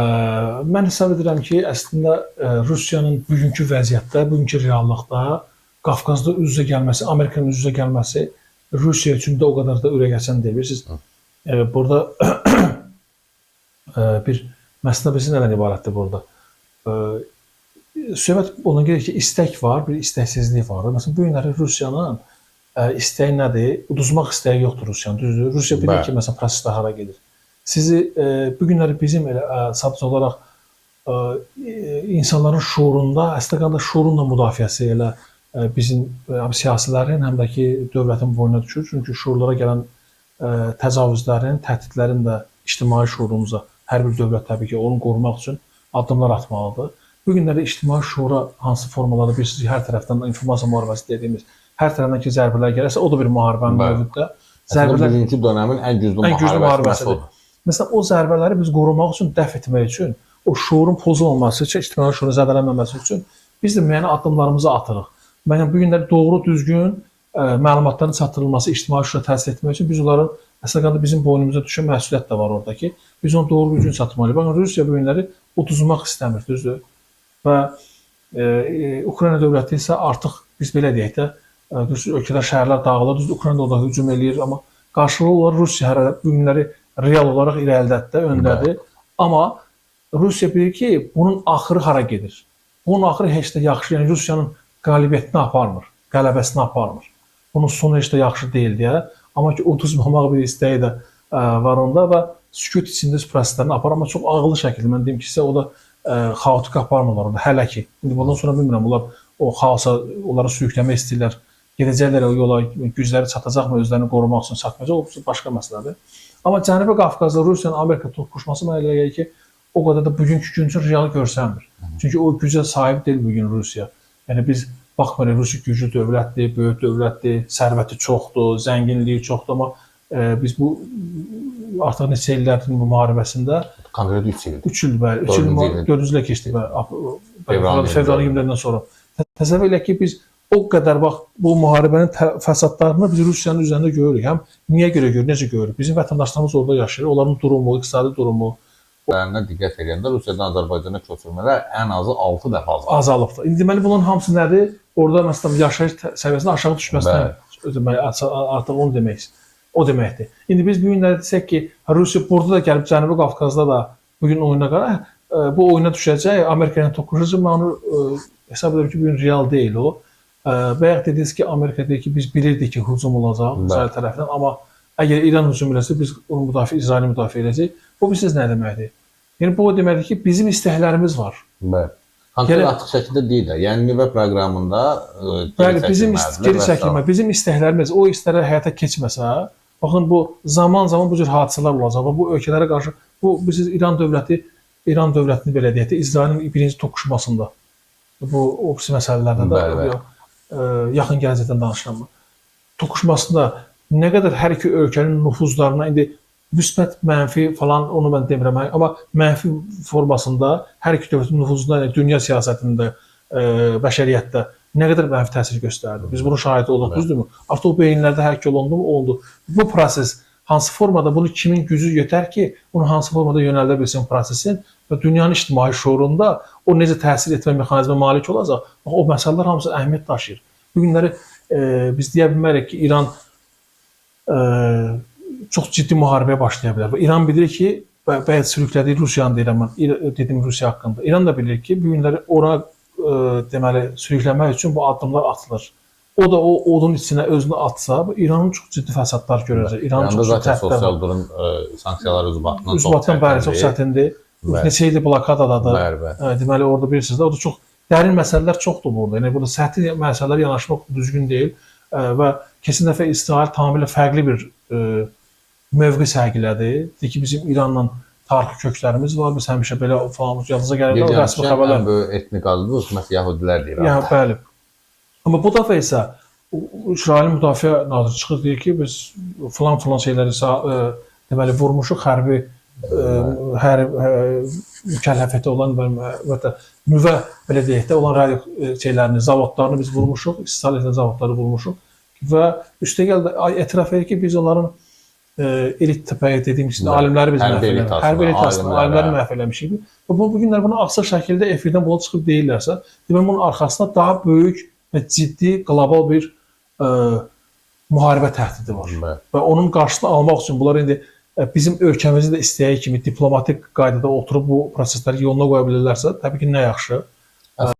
Mən hesab edirəm ki, əslində Rusiyanın bugünkü vəziyyətdə, bugünkü reallıqda Qafqazda üz-üzə gəlməsi, Amerikanın üz-üzə gəlməsi Rusiya üçün də o qədər də ürəkaçan deyil. Bilirsiniz, burada bir məsələ bilirsiz nədən ibarətdir burada? Söhbət ona görə ki, istək var, bir istəksizlik var. Məsələn, bu günləri Rusiyanın istəyi nədir? Uduzmaq istəyi yoxdur Rusiyanın, düzdür? Rusiya bilir ki, məsələn, prosesdə hara gedir. Sizi bu günləri bizim elə sadəcə olaraq insanların şuurunda, əslində şuurun da müdafiəsi elə bizim siyasilərin, həm də ki, dövlətin boynuna düşür. Çünki şuurlara gələn təcavüzlərin, təhdidlərin də ictimai şuurumuza hər bir dövlət təbii ki, onu qorumaq üçün addımlar atmalıdır. Bu günləri ictimai şuura hansı formalarda bilirsiniz, hər tərəfdən informasiya müharibəsi dediyimiz, hər tərəfdən ki, zərbələr gəlirsə, o da bir müharibənin mövcuddur. Zərbələr bugünkü dönəmin ən güclü müharibəsidir. Məsələn, o zərbələri biz qorumaq üçün, dəf etmək üçün, o şuurun pozulmaması üçün, ictimai şuurun zədələnməməsi üçün biz də müəyyən addımlarımızı atırıq. Məsələn, bu günlər doğru, düzgün məlumatların çatdırılması, ictimai şuura təsir etmək üçün biz onların, əslində bizim boynumuza düşən məsuliyyət də var orada ki, biz onu doğru düzgün çatdırmalıyıq. Baxın, Rusiya bu günləri uduzmaq istəmir, düzdür? Və Ukrayna dövləti isə artıq, biz belə deyək də, ölkədə şəhərlər dağılır, düzdür, Ukrayna da hücum eləyir, amma qarşılıqlı olaraq Rusiya hər bu günləri real olaraq irəlidədir, öndədir. Amma Rusiya bilir ki, bunun axırı hara gedir? Bunun axırı heç də yaxşı, yəni Rusiyanın qalibiyyətini aparmır, qələbəsini aparmır. Bunun sonu heç də yaxşı deyil deyə. Amma ki, uduzmamaq bir istəyi də var onda və sükut içində proseslərini aparır. Amma çox ağıllı şəkildə, mən deyim ki, sizə o da xaotik aparmırlar orada, hələ ki. İndi bundan sonra bilmirəm, onlar o xaosa, onları sürükləmək istəyirlər, gedəcəklər o yola, gücləri çatacaqmı, özlərini qorumaq üçün çatmayacaq, o başqa məsələdir. Amma Cənubi Qafqazda Rusiyanın Amerika toqquşması mənə elə gəlir ki, o qədər də bugünkü gün üçün real görsənmir. Çünki o gücə sahib deyil bugün Rusiya. Yəni biz baxmayaraq Rusiya güclü dövlətdir, böyük dövlətdir, sərvəti çoxdur, zənginliyi çoxdur, amma biz bu artıq neçə illərin müharibəsində konkret 3 ildir. 3 il, bəli, 3 il 400 ilə keçdik fevralın 20-dən sonra. Təsəvvür elə ki, biz o qədər bax bu müharibənin fəsadlarını biz Rusiyanın üzərində görürük. Həm niyə görə görürük, necə görürük? Bizim vətəndaşlarımız orada yaşayır, onların durumu, iqtisadi durumu. Onlarına diqqət edəndə Rusiyadan Azərbaycana köçürmələr ən azı 6 dəfə azalıbdır. İndi deməli bunların hamısı nədir? Orada məsələn yaşayış səviyyəsində aşağı düşməsindən artıq onu deməkdir. İndi biz bu günləri desək ki, Rusiya burada da gəlib Cənubi Qafqazda da bugün bu oyuna düşəcək, Amerika ilə toqquşacaq. Mən onu hesab edirəm ki, bugün real deyil o. Bayaq dediniz ki, Amerika deyir ki, biz bilirdik ki, hücum olacaq İsrail tərəfindən, amma əgər İran hücum eləsə, biz onu İsraili müdafiə edəcək. Bu bilirsiniz nə deməkdir? Yəni bu o deməkdir ki, bizim istəklərimiz var. Bəli. Konkret açıq şəkildə deyil də. Yəni nüvə proqramında geri çəkilmə, bizim istəklərimiz, o istəklər həyata keçməsə, baxın bu zaman-zaman bu cür hadisələr olacaq və bu ölkələrə qarşı bu bilirsiniz İran dövlətini belə deyək də İsrailin birinci toqquşmasında bu o məsələlərdən də yaxın gələcəkdən danışıram. Toqquşmasında nə qədər hər iki ölkənin nüfuzlarına indi müsbət, mənfi falan onu mən demirəm, amma mənfi formasında hər iki dövlətin nüfuzunda, yəni dünya siyasətində, bəşəriyyətdə nə qədər mənfi təsir göstərdi. Biz bunun şahidi olduq, düzdürmü? Artıq o beyinlərdə hərk olundu. Bu proses hansı formada, bunu kimin gücü yetər ki, bunu hansı formada yönəldə bilsin prosesin və dünyanın ictimai şuurunda o necə təsir etmə mexanizmə malik olacaq, o məsələlər hamısı əhəmiyyət daşıyır. Bu günləri biz deyə bilmərik ki, İran çox ciddi müharibəyə başlaya bilər. İran bilir ki, bəzi sürüklədiyi Rusiyanı deyirəm mən, dediyim Rusiya haqqında. İran da bilir ki, bu günləri ora deməli sürükləmək üçün bu addımlar atılır. O da o odun içinə özünü atsa, İranın çox ciddi fəsadlar görəcək. İranın çox ciddi sosial durum sanksiyalar ucbatından bəli çox çətindir. Neçə ildir blokadadadır. Deməli orada bilirsiniz də, o da çox dərin məsələlər çoxdur burada. Yəni burada səthi məsələlər yanaşmaq düzgün deyil və keçən dəfə İsrail tamamilə fərqli bir mövqe sərgilədi. Deyir ki, bizim İranla tarixi köklərimiz var, biz həmişə belə falan yadınıza gəlir. Rəsmi xəbərlər. Ən böyük etnik azlıq hökumət Yəhudilər deyir. Bəli. Amma bu dəfə isə İsrailin müdafiə naziri çıxır deyir ki, biz falan şeyləri deməli vurmuşuq, hərbi mükəlləfiyyəti olan nüvə belə deyək də olan radio şeylərini, zavodlarını biz vurmuşuq, istisal edən zavodları vurmuşuq və üstəgəl də etiraf edir ki, biz onların elit təbəyə dediyimiz kimi Bəli, alimləri biz hərbi məhv eləmişik. elitasını, Hərbi elitasını alimləri. alimləri məhv eləmişik. Və bu günlər bunu açıq şəkildə efirdən bunu çıxıb deyirlərsə, demək bunun arxasında daha böyük və ciddi qlobal bir müharibə təhdidi var. Bəli. Və onun qarşısını almaq üçün bunlar indi bizim ölkəmizdə də istəyi kimi diplomatik qaydada oturub bu prosesləri yoluna qoya bilərlərsə, təbii ki, nə yaxşı.